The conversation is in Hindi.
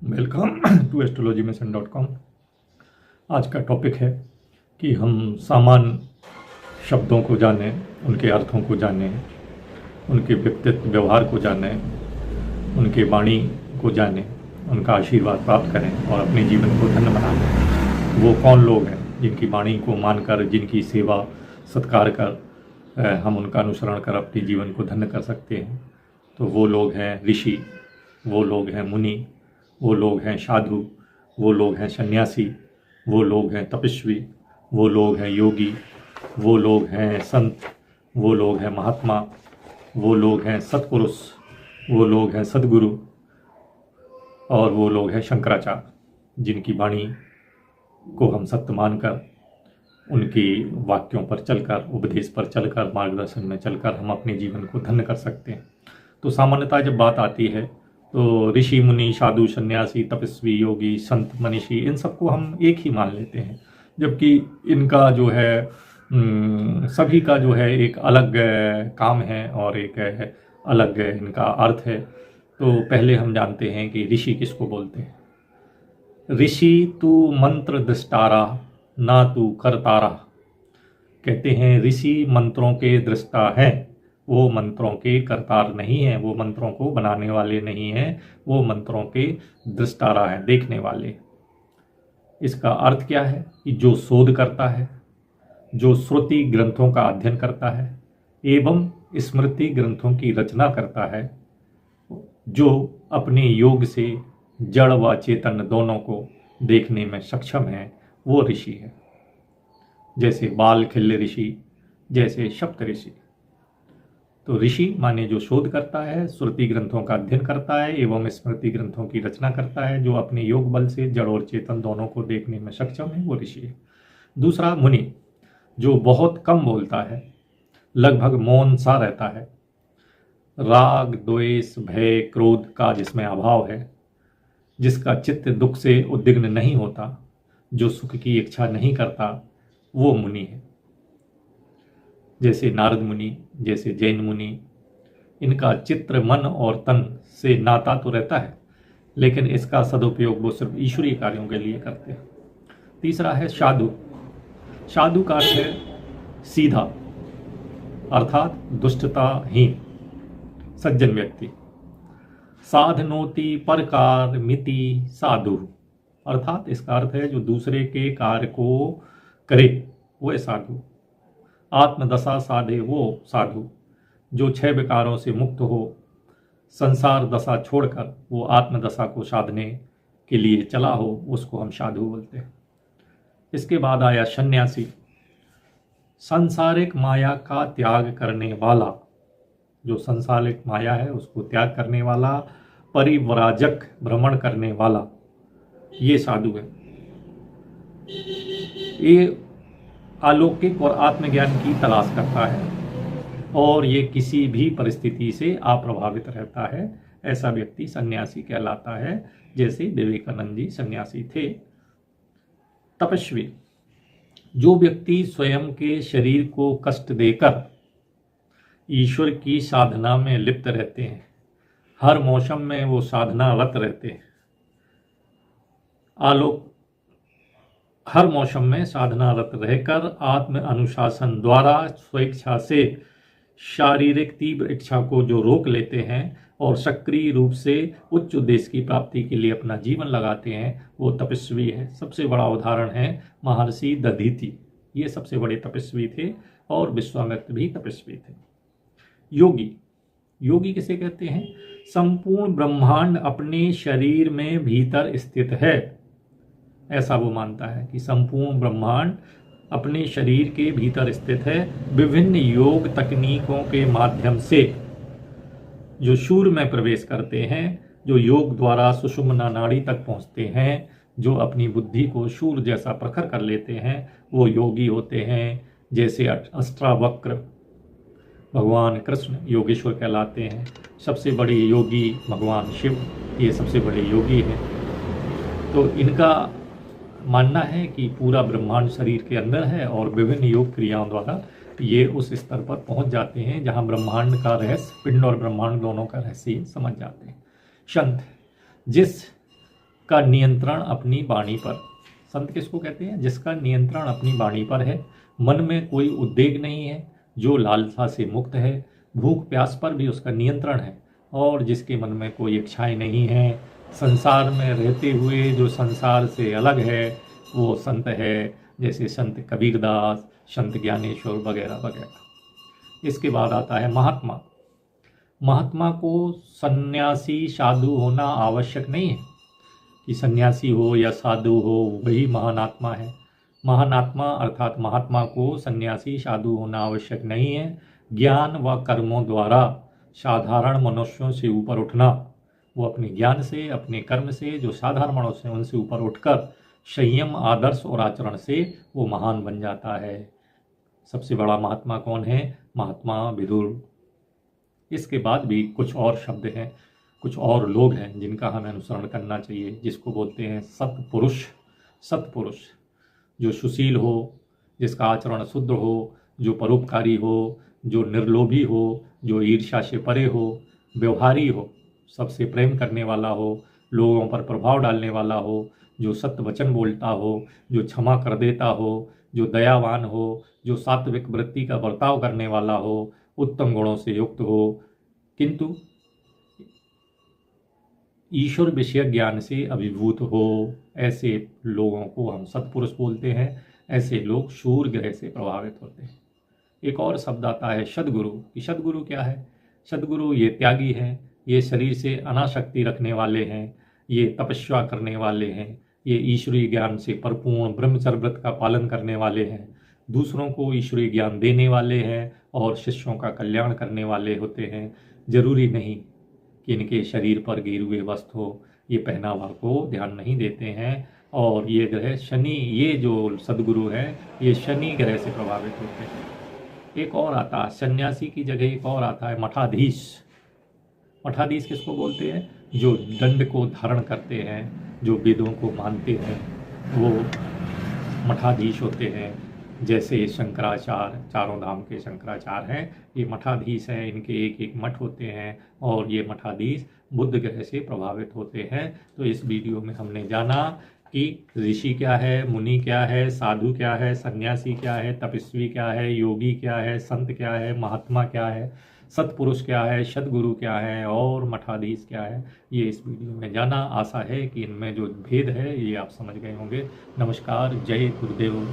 Welcome to astrologymission.com। आज का टॉपिक है कि हम सामान्य शब्दों को जानें, उनके अर्थों को जानें, उनके व्यक्तित्व व्यवहार को जानें, उनके वाणी को जानें, उनका आशीर्वाद प्राप्त करें और अपने जीवन को धन्य बनाएं। वो कौन लोग हैं जिनकी वाणी को मानकर, जिनकी सेवा सत्कार कर हम उनका अनुसरण कर अपने जीवन को धन्य कर सकते हैं। तो वो लोग हैं ऋषि, वो लोग हैं मुनि, वो लोग हैं साधु, वो लोग हैं सन्यासी, वो लोग हैं तपस्वी, वो लोग हैं योगी, वो लोग हैं संत, वो लोग हैं महात्मा, वो लोग हैं सत्पुरुष, वो लोग हैं सद्गुरु और वो लोग हैं शंकराचार्य, जिनकी वाणी को हम सत्य मानकर, उनकी वाक्यों पर चलकर, उपदेश पर चलकर, मार्गदर्शन में चलकर हम अपने जीवन को धन्य कर सकते हैं। तो सामान्यतः जब बात आती है तो ऋषि मुनि साधु सन्यासी तपस्वी योगी संत मनीषी इन सबको हम एक ही मान लेते हैं, जबकि इनका जो है सभी का जो है एक अलग काम है और एक अलग इनका अर्थ है। तो पहले हम जानते हैं कि ऋषि किसको बोलते हैं। ऋषि तू मंत्र दृष्टारा ना तू करतारा। कहते हैं ऋषि मंत्रों के दृष्टा हैं, वो मंत्रों के करतार नहीं हैं, वो मंत्रों को बनाने वाले नहीं हैं, वो मंत्रों के दृष्टारा हैं, देखने वाले। इसका अर्थ क्या है कि जो शोध करता है, जो श्रुति ग्रंथों का अध्ययन करता है एवं स्मृति ग्रंथों की रचना करता है, जो अपने योग से जड़ व चेतन दोनों को देखने में सक्षम है, वो ऋषि है। जैसे बाल खिल्य ऋषि, जैसे सप्त ऋषि। तो ऋषि माने जो शोध करता है, श्रुति ग्रंथों का अध्ययन करता है एवं स्मृति ग्रंथों की रचना करता है, जो अपने योग बल से जड़ और चेतन दोनों को देखने में सक्षम है, वो ऋषि है। दूसरा मुनि, जो बहुत कम बोलता है, लगभग मौन सा रहता है, राग द्वेष भय क्रोध का जिसमें अभाव है, जिसका चित्त दुख से उद्विग्न नहीं होता, जो सुख की इच्छा नहीं करता, वो मुनि है। जैसे नारद मुनि, जैसे जैन मुनि, इनका चित्र मन और तन से नाता तो रहता है, लेकिन इसका सदुपयोग वो सिर्फ ईश्वरीय कार्यों के लिए करते हैं। तीसरा है साधु। साधु का अर्थ है सीधा, अर्थात दुष्टताहीन सज्जन व्यक्ति। साधनोति परकार मिति साधु, अर्थात इसका अर्थ है जो दूसरे के कार्य को करे वह साधु। आत्मदशा साधे वो साधु, जो 6 विकारों से मुक्त हो, संसार दशा छोड़कर वो आत्मदशा को साधने के लिए चला हो, उसको हम साधु बोलते हैं। इसके बाद आया सन्यासी। सांसारिक माया का त्याग करने वाला, जो सांसारिक माया है उसको त्याग करने वाला, परिव्राजक भ्रमण करने वाला, ये साधु है। ये अलौकिक और आत्मज्ञान की तलाश करता है और ये किसी भी परिस्थिति से अप्रभावित रहता है। ऐसा व्यक्ति सन्यासी कहलाता है, जैसे विवेकानंद जी सन्यासी थे। तपस्वी, जो व्यक्ति स्वयं के शरीर को कष्ट देकर ईश्वर की साधना में लिप्त रहते हैं, हर मौसम में वो साधनारत रहते हैं, हर मौसम में साधनारत रहकर आत्म अनुशासन द्वारा स्वेच्छा से शारीरिक तीव्र इच्छा को जो रोक लेते हैं और सक्रिय रूप से उच्च उद्देश्य की प्राप्ति के लिए अपना जीवन लगाते हैं, वो तपस्वी है। सबसे बड़ा उदाहरण है महर्षि दधीति, ये सबसे बड़े तपस्वी थे और विश्वामित्र भी तपस्वी थे। योगी, योगी किसे कहते हैं? संपूर्ण ब्रह्मांड अपने शरीर में भीतर स्थित है, ऐसा वो मानता है कि संपूर्ण ब्रह्मांड अपने शरीर के भीतर स्थित है। विभिन्न योग तकनीकों के माध्यम से जो शूर में प्रवेश करते हैं, जो योग द्वारा सुषुम्ना नाड़ी तक पहुंचते हैं, जो अपनी बुद्धि को शूर जैसा प्रखर कर लेते हैं, वो योगी होते हैं। जैसे अष्टावक्र भगवान कृष्ण योगेश्वर कहलाते हैं। सबसे बड़े योगी भगवान शिव, ये सबसे बड़े योगी हैं। तो इनका मानना है कि पूरा ब्रह्मांड शरीर के अंदर है और विभिन्न योग क्रियाओं द्वारा ये उस स्तर पर पहुंच जाते हैं जहां ब्रह्मांड का रहस्य, पिंड और ब्रह्मांड दोनों का रहस्य समझ जाते हैं। संत, जिस जिसका नियंत्रण अपनी वाणी पर, संत किसको कहते हैं? जिसका नियंत्रण अपनी वाणी पर है, मन में कोई उद्वेग नहीं है, जो लालसा से मुक्त है, भूख प्यास पर भी उसका नियंत्रण है, और जिसके मन में कोई इच्छाएं नहीं है, संसार में रहते हुए जो संसार से अलग है, वो संत है। जैसे संत कबीरदास, संत ज्ञानेश्वर वगैरह वगैरह। इसके बाद आता है महात्मा। महात्मा को सन्यासी साधु होना आवश्यक नहीं है कि सन्यासी हो या साधु हो वही महान आत्मा है। महान आत्मा अर्थात महात्मा को सन्यासी साधु होना आवश्यक नहीं है। ज्ञान व कर्मों द्वारा साधारण मनुष्यों से ऊपर उठना, वो अपने ज्ञान से, अपने कर्म से, जो साधारण मनुष्य हैं उनसे ऊपर उठकर संयम, आदर्श और आचरण से वो महान बन जाता है। सबसे बड़ा महात्मा कौन है? महात्मा विदुर। इसके बाद भी कुछ और शब्द हैं, कुछ और लोग हैं जिनका हमें अनुसरण करना चाहिए, जिसको बोलते हैं सत्पुरुष। सत्पुरुष जो सुशील हो, जिसका आचरण शुद्ध हो, जो परोपकारी हो, जो निर्लोभी हो, जो ईर्ष्या से परे हो, व्यवहारी हो, सबसे प्रेम करने वाला हो, लोगों पर प्रभाव डालने वाला हो, जो सत्य वचन बोलता हो, जो क्षमा कर देता हो, जो दयावान हो, जो सात्विक वृत्ति का बर्ताव करने वाला हो, उत्तम गुणों से युक्त हो, किंतु ईश्वर विषय ज्ञान से अभिभूत हो, ऐसे लोगों को हम सत्पुरुष बोलते हैं। ऐसे लोग सूर्य ग्रह से प्रभावित होते हैं। एक और शब्द आता है सद्गुरु। कि सद्गुरु क्या है? सद्गुरु ये त्यागी हैं, ये शरीर से अनासक्ति रखने वाले हैं, ये तपस्या करने वाले हैं, ये ईश्वरीय ज्ञान से परिपूर्ण ब्रह्मचर्य व्रत का पालन करने वाले हैं, दूसरों को ईश्वरीय ज्ञान देने वाले हैं और शिष्यों का कल्याण करने वाले होते हैं। जरूरी नहीं कि इनके शरीर पर गिरे वस्त्र हो, ये पहनावा को ध्यान नहीं देते हैं। और ये ग्रह शनि, ये जो सद्गुरु हैं ये शनि ग्रह से प्रभावित होते हैं। एक और आता है सन्यासी की जगह, एक और आता है मठाधीश। मठाधीश किसको बोलते हैं? जो दंड को धारण करते हैं, जो वेदों को मानते हैं, वो मठाधीश होते हैं। जैसे शंकराचार्य, चारों धाम के शंकराचार्य हैं, ये मठाधीश हैं। इनके एक एक मठ होते हैं और ये मठाधीश बुध ग्रह से प्रभावित होते हैं। तो इस वीडियो में हमने जाना कि ऋषि क्या है, मुनि क्या है, साधु क्या है, सन्यासी क्या है, तपस्वी क्या है, योगी क्या है, संत क्या है, महात्मा क्या है, सत्पुरुष क्या है, सद्गुरु क्या है और मठाधीश क्या है। ये इस वीडियो में जाना। आशा है कि इनमें जो भेद है ये आप समझ गए होंगे। नमस्कार, जय गुरुदेव।